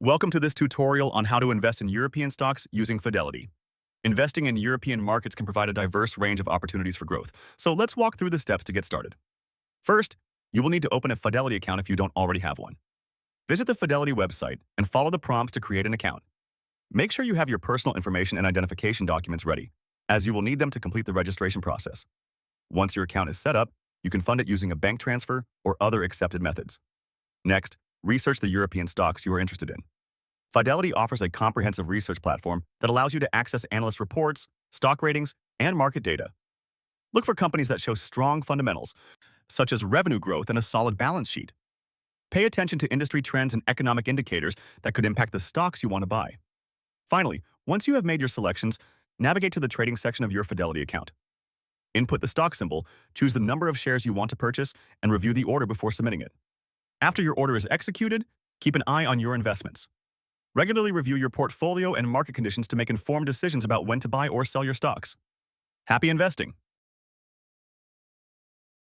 Welcome to this tutorial on how to invest in European stocks using Fidelity. Investing in European markets can provide a diverse range of opportunities for growth, so let's walk through the steps to get started. First, you will need to open a Fidelity account if you don't already have one. Visit the Fidelity website and follow the prompts to create an account. Make sure you have your personal information and identification documents ready, as you will need them to complete the registration process. Once your account is set up, you can fund it using a bank transfer or other accepted methods. Next, research the European stocks you are interested in. Fidelity offers a comprehensive research platform that allows you to access analyst reports, stock ratings, and market data. Look for companies that show strong fundamentals, such as revenue growth and a solid balance sheet. Pay attention to industry trends and economic indicators that could impact the stocks you want to buy. Finally, once you have made your selections, navigate to the trading section of your Fidelity account. Input the stock symbol, choose the number of shares you want to purchase, and review the order before submitting it. After your order is executed, keep an eye on your investments. Regularly review your portfolio and market conditions to make informed decisions about when to buy or sell your stocks. Happy investing!